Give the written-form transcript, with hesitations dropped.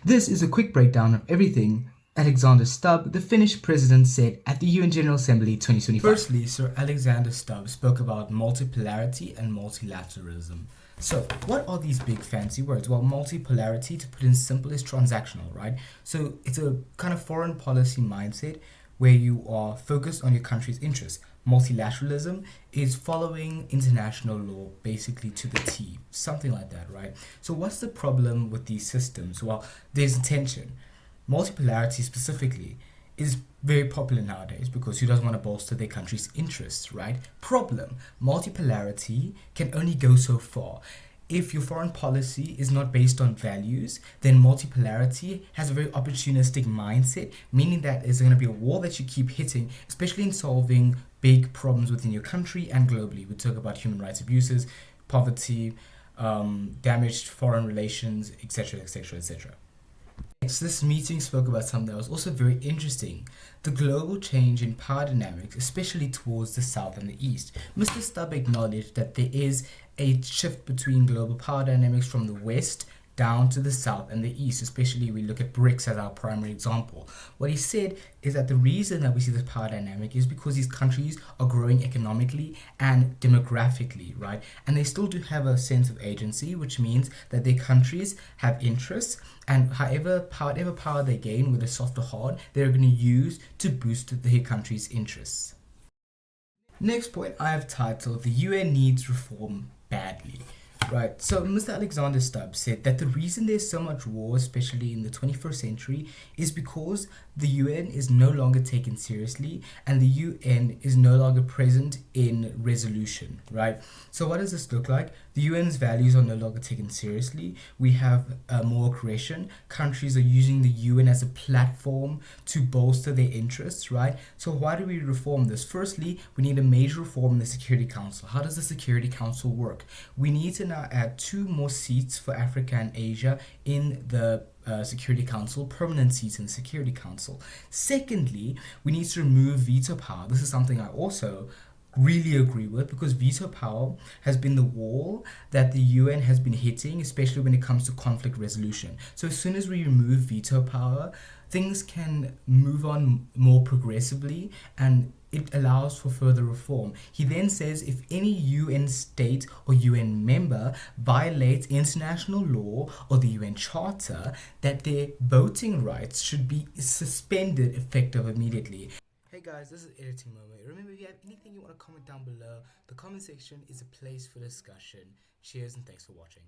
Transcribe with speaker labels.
Speaker 1: This is a quick breakdown of everything Alexander Stubb, the Finnish president, said at the UN General Assembly 2025.
Speaker 2: Firstly, Sir Alexander Stubb spoke about multipolarity and multilateralism. So, what are these big fancy words? Well, multipolarity, to put in simple, is transactional, right? So, it's a kind of foreign policy mindset where you are focused on your country's interests. Multilateralism is following international law basically to the T, something like that, right? So, what's the problem with these systems? Well, there's tension. Multipolarity specifically is very popular nowadays because who doesn't want to bolster their country's interests, right? Problem: multipolarity can only go so far. If your foreign policy is not based on values, then multipolarity has a very opportunistic mindset, meaning that there's going to be a wall that you keep hitting, especially in solving big problems within your country and globally. We talk about human rights abuses, poverty, damaged foreign relations, etc., etc., etc. Next, this meeting spoke about something that was also very interesting: the global change in power dynamics, especially towards the South and the East. Mr. Stubb acknowledged that there is a shift between global power dynamics from the West down to the South and the East, especially we look at BRICS as our primary example. What he said is that the reason that we see this power dynamic is because these countries are growing economically and demographically, right? And they still do have a sense of agency, which means that their countries have interests, and whatever power they gain, whether soft or hard, they're going to use to boost their country's interests. Next point I have titled: the UN needs reform badly. Right, so Mr. Alexander Stubb said that the reason there's so much war, especially in the 21st century, is because the UN is no longer taken seriously and the UN is no longer present in resolution, right? So what does this look like? The UN's values are no longer taken seriously. We have more aggression. Countries are using the UN as a platform to bolster their interests, right? So why do we reform this? Firstly, we need a major reform in the Security Council. How does the Security Council work? We need to now add 2 more seats for Africa and Asia in the Security Council, permanent seats in the Security Council. Secondly, we need to remove veto power. This is something I also really agree with, because veto power has been the wall that the UN has been hitting, especially when it comes to conflict resolution. So as soon as we remove veto power, things can move on more progressively and it allows for further reform. He then says if any UN state or UN member violates international law or the UN Charter, that their voting rights should be suspended effective immediately. Hey guys, this is editing moment. Remember, if you have anything you want to comment down below, the comment section is a place for discussion. Cheers and thanks for watching.